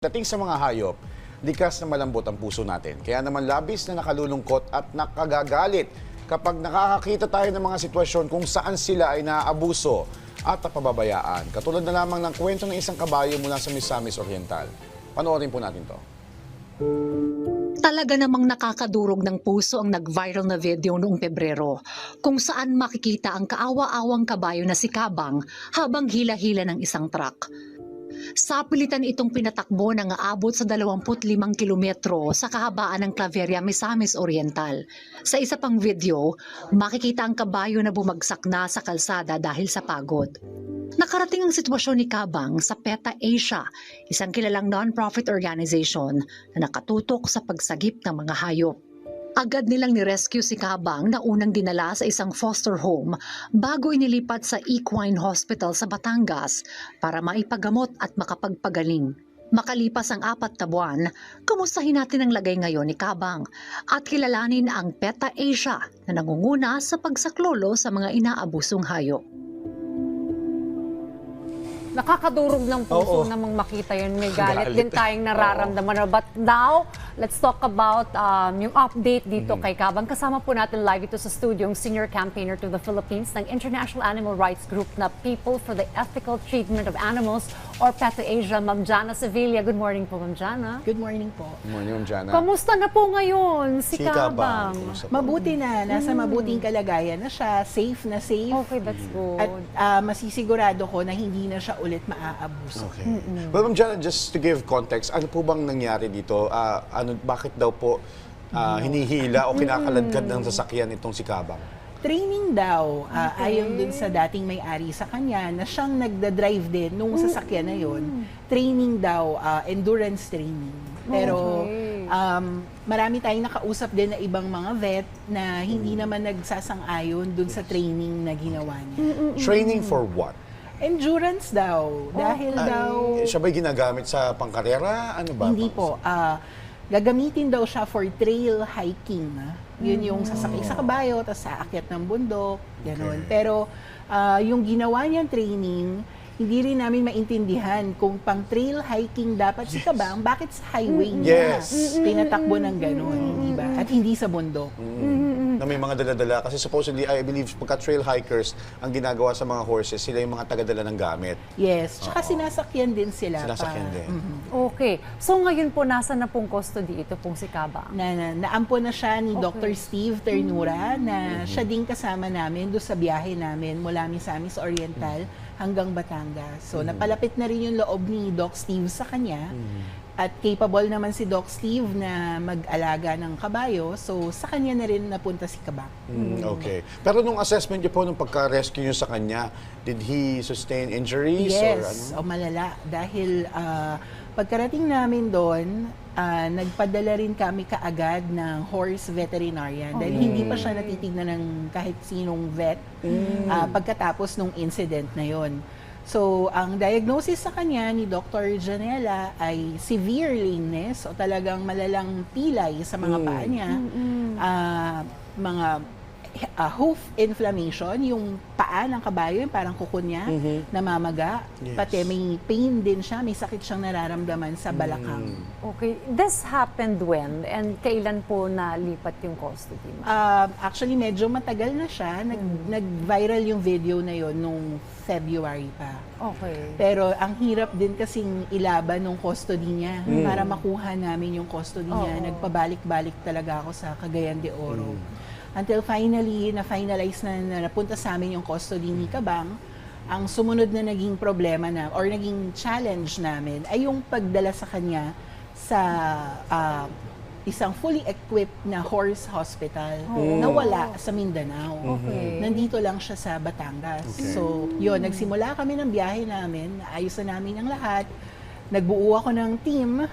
Dating sa mga hayop, likas na malambot ang puso natin. Kaya naman labis na nakalulungkot at nakagagalit kapag nakakakita tayo ng mga sitwasyon kung saan sila ay naaabuso at napababayaan. Katulad na lamang ng kwento ng isang kabayo mula sa Misamis Oriental. Panoorin po natin to. Talaga namang nakakadurog ng puso ang nag-viral na video noong Pebrero kung saan makikita ang kaawa-awang kabayo na si Kabang habang hila-hila ng isang truck. Sa pilitan itong pinatakbo ng aabot sa 25 kilometro sa kahabaan ng Claveria, Misamis Oriental. Sa isa pang video, makikita ang kabayo na bumagsak na sa kalsada dahil sa pagod. Nakarating ang sitwasyon ni Kabang sa PETA Asia, isang kilalang non-profit organization na nakatutok sa pagsagip ng mga hayop. Agad nilang ni-rescue si Kabang na unang dinala sa isang foster home bago inilipat sa Equine Hospital sa Batangas para maipagamot at makapagpagaling. Makalipas ang 4 na buwan, kumustahin natin ang lagay ngayon ni Kabang at kilalanin ang PETA Asia na nangunguna sa pagsaklolo sa mga inaabusong hayop. Nakakadurog ng puso namang makita yun. May galit din tayong nararamdaman. But now, let's talk about yung update dito kay Kabang. Kasama po natin live ito sa studio yung senior campaigner to the Philippines ng International Animal Rights Group na People for the Ethical Treatment of Animals or PETA Asia, Ma'am Jana Sevilla. Good morning po, Ma'am Jana. Good morning po. Good morning, Ma'am Jana. Kamusta na po ngayon si Kabang? Mabuti na. Nasa mabuting kalagayan na siya. Safe na safe. Okay, that's good. At masisigurado ko na hindi na siya ulit maaabuso. Okay. Well, Ma'am Jana, just to give context, ano po bang nangyari dito? Bakit daw po hinihila o kinakaladkad ng sasakyan itong si Kabang? Training daw, ayon dun sa dating may-ari sa kanya, na siyang nagda-drive din nung sasakyan na yun. Training daw, endurance training. Pero marami tayong nakausap din na ibang mga vet na hindi naman nagsasang-ayon dun sa training na ginawa niya. Training for what? Endurance daw. Dahil daw... Siya ba'y ginagamit sa pangkarera? Ano ba? Hindi po. Gagamitin daw siya for trail hiking. Yun yung sasakay sa kabayo, tapos sa akyat ng bundok, gano'n. Okay. Pero yung ginawa niyang training, hindi rin namin maintindihan kung pang trail hiking dapat si Kabang, bakit sa highway niya tinatakbo ng gano'n, hindi ba? At hindi sa bundok. Na may mga dala-dala. Kasi supposedly, I believe, pagka trail hikers, ang ginagawa sa mga horses, sila yung mga tagadala ng gamit. Yes. Tsaka sinasakyan din sila. Sinasakyan din. Okay. So ngayon po, nasa na pong custody ito pong si Kabang? Naampo na siya ni Dr. Steve Ternura na siya din kasama namin doon sa biyahe namin mula Misamis Oriental hanggang Batangas. So napalapit na rin yung loob ni Doc Steve sa kanya. At capable naman si Doc Steve na mag-alaga ng kabayo. So sa kanya na rin napunta si Kabang. Okay. Pero nung assessment niyo po, nung pagka-rescue niyo sa kanya, did he sustain injuries? Yes, Or ano? malala. Dahil pagkarating namin doon, nagpadala rin kami kaagad ng horse veterinarian dahil hindi pa siya natitignan ng kahit sinong vet pagkatapos nung incident na yon. So, ang diagnosis sa kanya ni Dr. Janela ay severe lameness o talagang malalang pilay sa mga paa niya, mga hoof inflammation, yung paa ng kabayo, yung parang kuko niya, namamaga, pati may pain din siya, may sakit siyang nararamdaman sa balakang. Okay. This happened when? And kailan po nalipat yung custody? Actually, medyo matagal na siya. Nag-viral yung video na yon nung February pa. Okay. Pero ang hirap din kasing ilaban ng custody niya para makuha namin yung custody niya. Nagpabalik-balik talaga ako sa Cagayan de Oro. Until finally, na-finalize na napunta sa amin yung custody ni Kabang. Ang sumunod na naging problema na, or naging challenge namin, ay yung pagdala sa kanya sa isang fully equipped na horse hospital na wala sa Mindanao. Okay. Nandito lang siya sa Batangas. So, yun, nagsimula kami ng biyahe namin, ayos na namin ang lahat. Nagbuo ako ng team,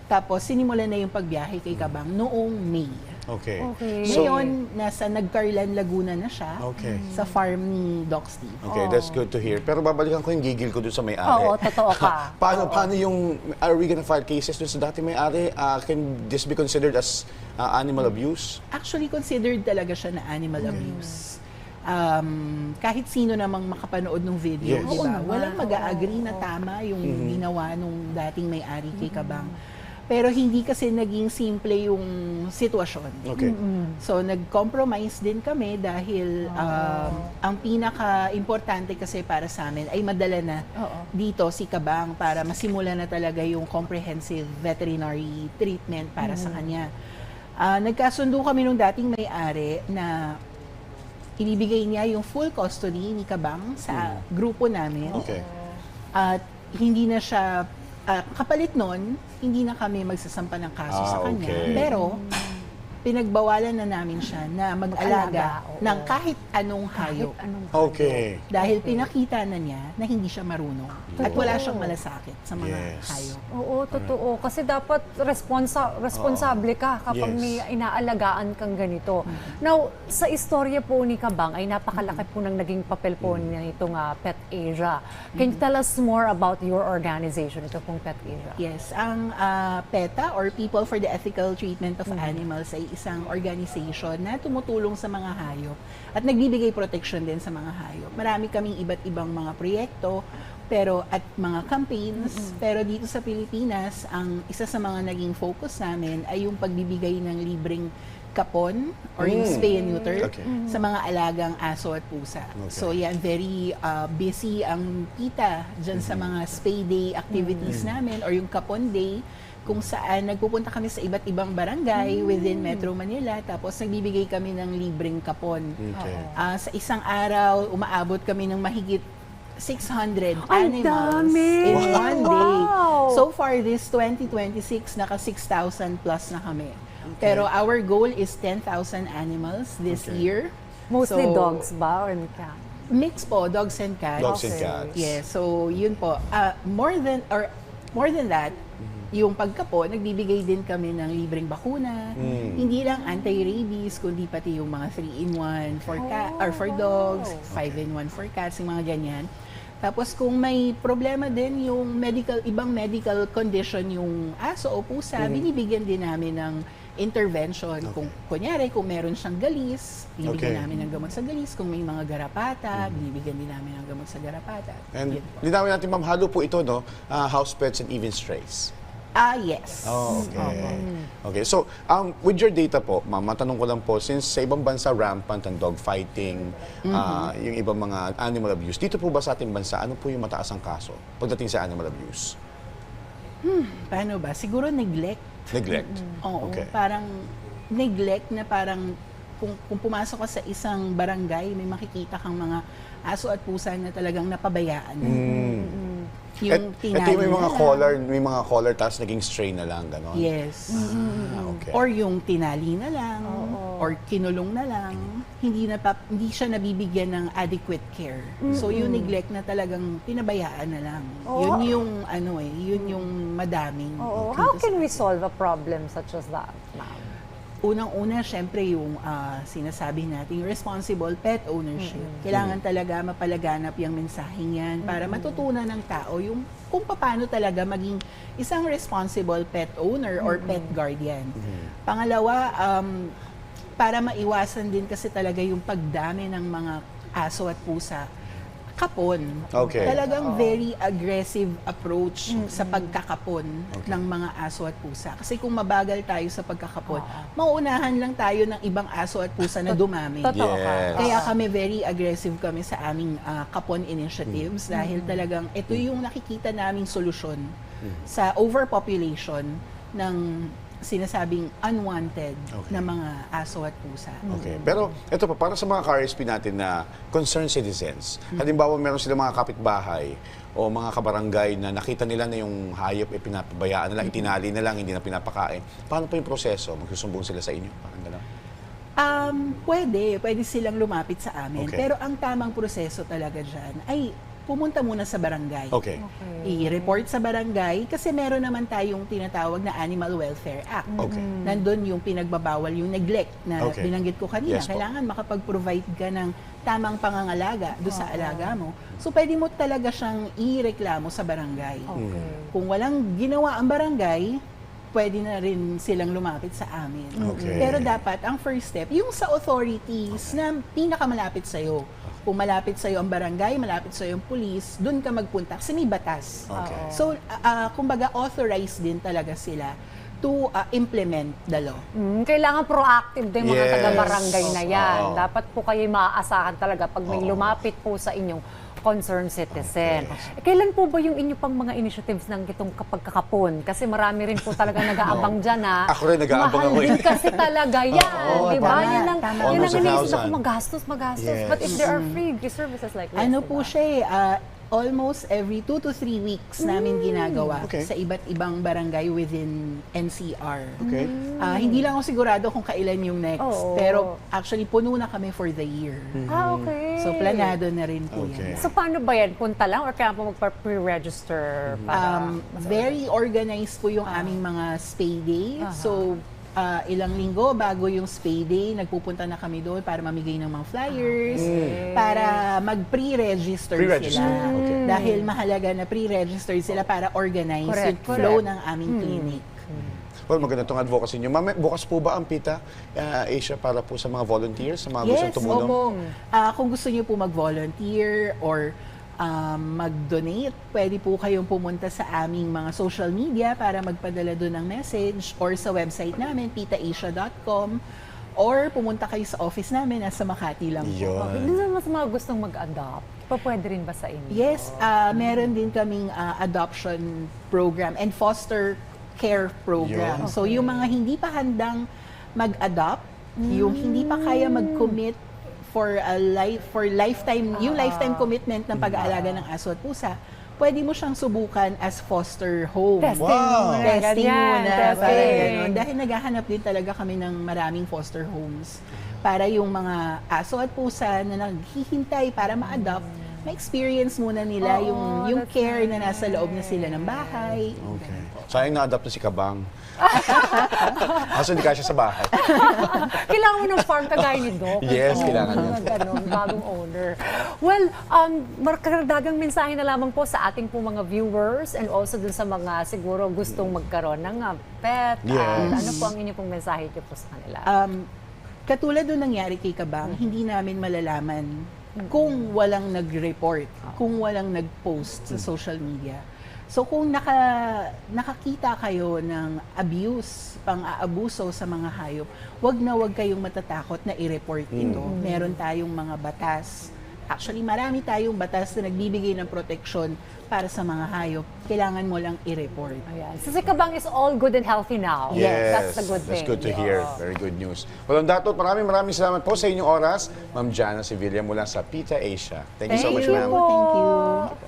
tapos sinimulan na yung pagbiyahe kay Kabang noong May. Okay. Ngayon, nasa Nagcarlan, Laguna na siya sa farm ni Doc Steve. Okay, that's good to hear. Pero babalikan ko yung gigil ko dun sa may-ari. Oo, totoo ka. Paano yung, are we gonna file cases dun sa dati may-ari? Can this be considered as animal abuse? Actually, considered talaga siya na animal abuse. kahit sino namang makapanood ng video, Yes. di Oo ba? naman. Walang mag-a-agree na tama yung ginawa nung dating may-ari kay Kabang. Pero hindi kasi naging simple yung sitwasyon. Okay. So nag-compromise din kami dahil ang pinaka-importante kasi para sa amin ay madala na dito si Kabang para masimula na talaga yung comprehensive veterinary treatment para sa kanya. Nagkasundo kami nung dating may-ari na inibigay niya yung full custody ni Kabang sa grupo namin. Okay. At hindi na siya, kapalit nun, hindi na kami magsasampa ng kaso sa kanya. Okay. Pero, pinagbawalan na namin siya na mag-alaga Mag-alaga, oo. ng kahit anong hayop. Okay. Dahil pinakita na niya na hindi siya marunong. At wala siyang malasakit sa mga Yes. hayop. Oo, totoo. Kasi dapat responsable ka kapag Yes. may inaalagaan kang ganito. Now, sa istorya po ni Kabang ay napakalaki po ng naging papel po nitong Pet Asia. Can you tell us more about your organization, ito pong Pet Asia? Yes, ang PETA or People for the Ethical Treatment of Animals ay isang organization na tumutulong sa mga hayop at nagbibigay protection din sa mga hayop. Marami kaming iba't ibang mga proyekto at mga campaigns, pero dito sa Pilipinas, ang isa sa mga naging focus namin ay yung pagbibigay ng libreng kapon or yung spay and neuter Okay. sa mga alagang aso at pusa. Okay. So yan, very busy ang tita dyan sa mga spay day activities namin or yung kapon day kung saan nagpupunta kami sa iba't ibang barangay within Metro Manila tapos nagbibigay kami ng libreng kapon. Okay. Sa isang araw, umaabot kami ng mahigit 600 Ang animals dami! in one day. Wow! So far this 2026, naka 6,000 plus na kami. Pero our goal is 10,000 animals this Okay. year. Mostly So, dogs ba or cat? Mix po, dogs and cats. Dogs and Okay. cats. Yes, so yun po. More than that, yung pagkapo, nagbibigay din kami ng libreng bakuna. Hindi lang anti-rabies, kundi pati yung mga 3-in-1 for or for dogs, 5-in-1 for cats, yung mga ganyan. Tapos kung may problema din yung ibang medical condition yung aso o pusa, binibigyan din namin ng intervention. Kung kunyari, kung meron siyang galis, binibigyan Okay. namin ng gamot sa galis. Kung may mga garapata, binibigyan din namin ng gamot sa garapata. And Yun po. linawin natin, ma'am, halo po ito, no? House pets and even strays. Yes. Oh, okay. Okay, so with your data po, ma'am, matanong ko lang po, since sa ibang bansa rampant ang dog fighting, yung ibang mga animal abuse, dito po ba sa ating bansa, ano po yung mataas ang kaso pagdating sa animal abuse? Paano ba? Siguro neglect. Neglect? Oo, Okay. parang neglect na parang kung pumasok ka sa isang barangay, may makikita kang mga aso at pusa na talagang napabayaan. Yung Ito yung may mga collar tapos naging stray na lang, gano'n? Yes. Okay. Or yung tinali na lang, or kinulong na lang, hindi siya nabibigyan ng adequate care. So yung neglect na talagang pinabayaan na lang. Yun yung madaming. Oo. dito How sa can we solve a problem such as that, ma'am? Unang-una, syempre yung sinasabi nating responsible pet ownership. Kailangan talaga mapalaganap yung mensaheng yan para matutunan ng tao yung kung paano talaga maging isang responsible pet owner or pet guardian. Pangalawa, para maiwasan din kasi talaga yung pagdami ng mga aso at pusa, kapon. Okay. Talagang very aggressive approach sa pagkakapon ng mga aso at pusa. Kasi kung mabagal tayo sa pagkakapon, mauunahan lang tayo ng ibang aso at pusa na dumami. Totoo ka. Yes. Kaya kami very aggressive kami sa aming kapon initiatives dahil talagang ito yung nakikita naming solusyon sa overpopulation ng sinasabing unwanted na mga aso at pusa. Okay. Pero ito pa, para sa mga ka-RSP natin na concerned citizens, halimbawa meron sila mga kapitbahay o mga kabarangay na nakita nila na yung hayop ay pinapabayaan na lang, itinali na lang, hindi na pinapakain. Paano po yung proseso? Magsusumbong sila sa inyo? Parang gano'n? Pwede silang lumapit sa amin. Okay. Pero ang tamang proseso talaga dyan ay pumunta muna sa barangay. Okay. I-report sa barangay kasi meron naman tayong tinatawag na Animal Welfare Act. Okay. Nandun yung pinagbabawal yung neglect na Okay. binanggit ko kanina. Yes po. Kailangan makapag-provide ka ng tamang pangangalaga doon sa alaga mo. So pwede mo talaga siyang ireklamo sa barangay. Okay. Kung walang ginawa ang barangay, pwede na rin silang lumapit sa amin. Okay. Pero dapat, ang first step, yung sa authorities na pinakamalapit sa'yo. Kung malapit sa'yo ang barangay, malapit sa'yo ang police, dun ka magpunta kasi may batas. Okay. So, kumbaga, authorized din talaga sila to implement the law. Kailangan proactive din mga Yes. taga-barangay na yan. Oo. Dapat po kayo maaasahan talaga pag may lumapit po sa inyong concerned citizen. Kailan po ba yung inyo pang mga initiatives ng itong kapagkakapon? Kasi marami rin po talaga nag-aabang dyan na Ako rin nag-aabang mahal ako din eh. kasi talaga yan. Oo, di ba? tama, Yan ang tama. yan ang Almost iniisip 1,000. ako, magastos. Yes. But if there are free services like this, Ano di po ba? siya almost every 2 to 3 weeks namin ginagawa Okay. sa iba't ibang barangay within NCR. Okay. Hindi lang ako sigurado kung kailan yung next, Oo. pero actually puno na kami for the year. Okay. So planado na rin po Okay. yan. So paano ba yan? Punta lang or kaya po magpa-pre-register para Very organized po yung aming mga spay day. So, ilang linggo bago yung spay day, nagpupunta na kami doon para mamigay ng mga flyers, para mag-pre-register Pre-register, sila. okay. Dahil mahalaga na pre-register sila para organize Correct, yung flow ng aming clinic. Well, maganda itong advocacy nyo. Ma'am, bukas po ba ang PITA Asia para po sa mga volunteers, sa mga gustong tumulong? Opo. Kung gusto niyo po mag-volunteer or mag-donate, pwede po kayong pumunta sa aming mga social media para magpadala doon ng message or sa website namin, pitaasia.com, or pumunta kayo sa office namin, nasa Makati lang po. Yun. Hindi naman mas mga gustong mag-adopt. Pwede rin ba sa inyo? Yes, meron din kaming adoption program and foster care program. Yun. So yung mga hindi pa handang mag-adopt, yung hindi pa kaya mag-commit for lifetime, yung lifetime commitment ng pag-aalaga ng aso at pusa, pwede mo siyang subukan as foster home. Testing Wow. muna. Testing ganyan, muna. testing. Para ganun. Dahil naghahanap din talaga kami ng maraming foster homes para yung mga aso at pusa na naghihintay para ma-adopt, ma-experience muna nila yung that's care na nasa loob na sila ng bahay. Okay. Sayang na-adapt na si Kabang. Kaso hindi kasya sa bahay. Kailangan mo ng farm kagaya ni Doc. Yes, Oo, kailangan yun. mga ganun, bagong owner. Well, markardagang mensahe na lamang po sa ating po mga viewers and also dun sa mga siguro gustong magkaroon ng pet. Yes. Ano po ang inyo pong mensahe niyo po sa kanila? Katulad doon nangyari kay Kabang, hindi namin malalaman kung walang nag-report, kung walang nag-post sa social media. So kung nakakita kayo ng abuse, pang-aabuso sa mga hayop, wag kayong matatakot na i-report ito. Meron tayong mga batas. Actually, marami tayong batas na nagbibigay ng proteksyon para sa mga hayop. Kailangan mo lang i-report. Ayan. So si Kabang is all good and healthy now. Yes, That's the good thing. That's good to hear. Very good news. Well, on that note, maraming salamat po sa inyong oras. Ma'am Jana Sevilla mula sa PITA Asia. Thank you so much, you ma'am. po. Thank you.